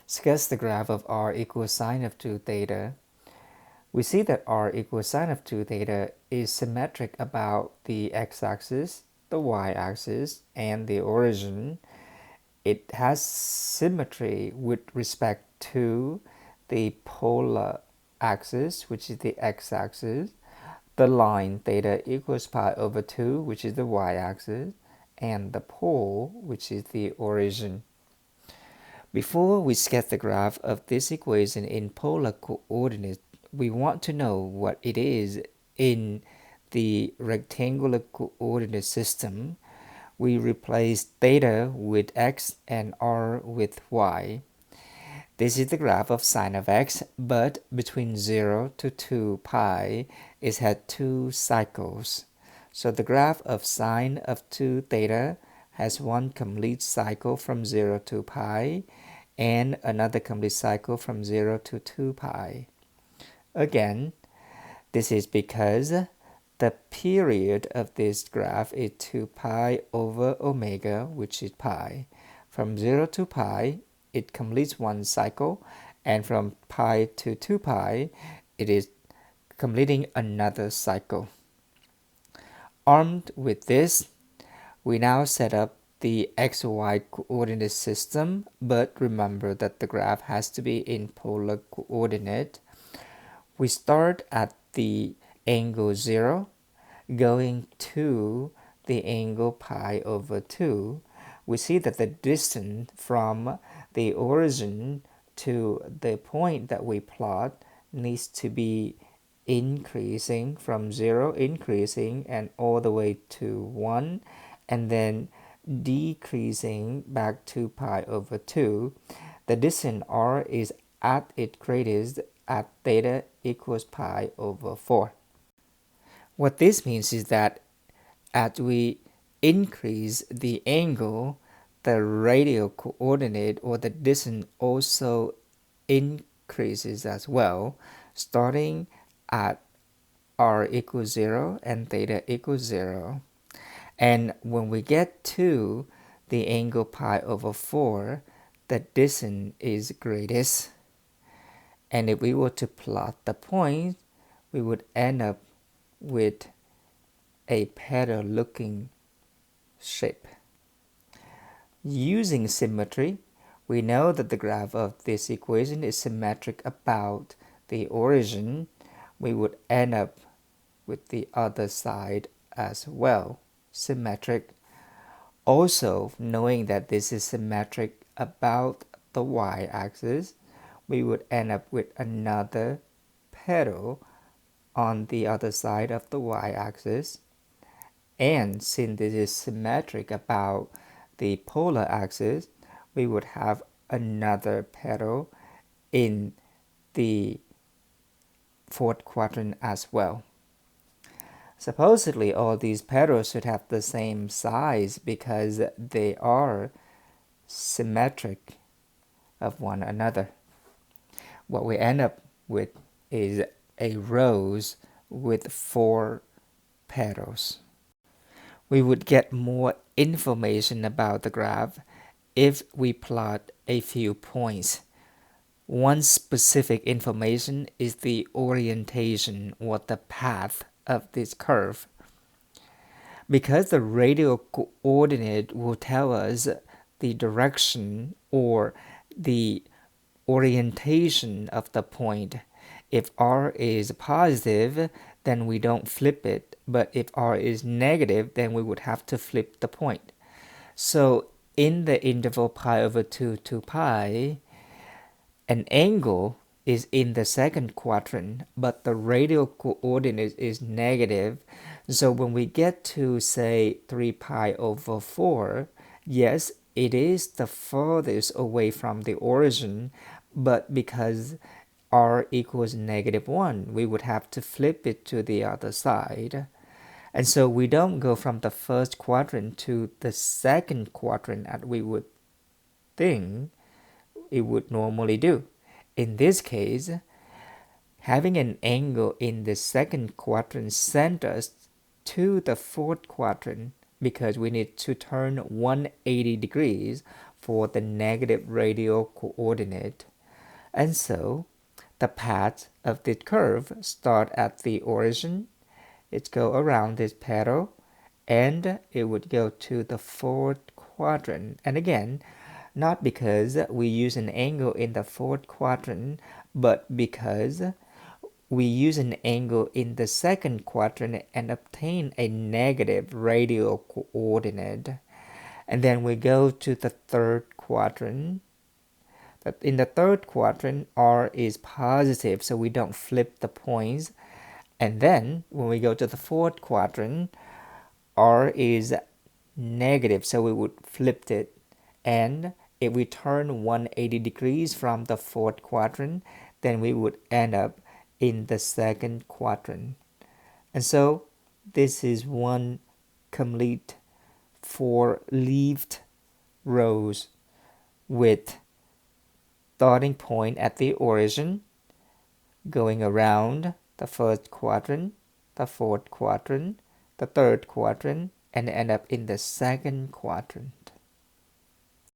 sketch the graph of r equals sine of 2 theta, we see that r equals sine of 2 theta is symmetric about the x-axis, the y-axis, and the origin. It has symmetry with respect to the polar axis, which is the x-axis, the line theta equals pi over 2, which is the y-axis, and the pole, which is the origin. Before we sketch the graph of this equation in polar coordinates, we want to know what it is in the rectangular coordinate system. We replace theta with x and r with y. This is the graph of sine of x, but between 0 to 2 pi, it had 2 cycles. So the graph of sine of 2 theta has one complete cycle from 0 to pi, and another complete cycle from 0 to 2 pi. Again, this is because the period of this graph is 2 pi over omega, which is pi. From 0 to pi, it completes one cycle, and from pi to 2 pi, it is completing another cycle. Armed with this, we now set up the xy coordinate system, but remember that the graph has to be in polar coordinate. We start at the angle 0, going to the angle pi over 2. We see that the distance from the origin to the point that we plot needs to be increasing from 0, increasing and all the way to 1, and then decreasing back to pi over 2. The distance r is at its greatest at theta equals pi over 4. What this means is that as we increase the angle, the radial coordinate or the distance also increases as well, starting at r equals 0 and theta equals 0. And when we get to the angle pi over 4, the distance is greatest. And if we were to plot the point, we would end up with a pedal looking shape. Using symmetry, we know that the graph of this equation is symmetric about the origin. We would end up with the other side as well, symmetric. Also, knowing that this is symmetric about the y-axis, we would end up with another pedal on the other side of the y-axis. And since this is symmetric about the polar axis, we would have another pedal in the fourth quadrant as well. Supposedly, all these pedals should have the same size because they are symmetric of one another. What we end up with is a rose with 4 pedals. We would get more information about the graph if we plot a few points. One specific information is the orientation or the path of this curve. Because the radial coordinate will tell us the direction or the orientation of the point. If r is positive, then we don't flip it, but if r is negative, then we would have to flip the point. So in the interval pi over 2 to pi, an angle is in the second quadrant, but the radial coordinate is negative. So when we get to, say, 3 pi over 4, yes, it is the furthest away from the origin, but because r equals -1, we would have to flip it to the other side. And so we don't go from the first quadrant to the second quadrant as we would think it would normally do. In this case, having an angle in the second quadrant sent us to the fourth quadrant because we need to turn 180 degrees for the negative radial coordinate. And so the path of the curve start at the origin, it go around this petal, and it would go to the fourth quadrant. And again, not because we use an angle in the fourth quadrant, but because we use an angle in the second quadrant and obtain a negative radial coordinate. And then we go to the third quadrant. In the third quadrant, R is positive, so we don't flip the points. And then when we go to the fourth quadrant, R is negative, so we would flip it. And if we turn 180 degrees from the fourth quadrant, then we would end up in the second quadrant. And so this is one complete four-leaved rows with starting point at the origin, going around the first quadrant, the fourth quadrant, the third quadrant, and end up in the second quadrant.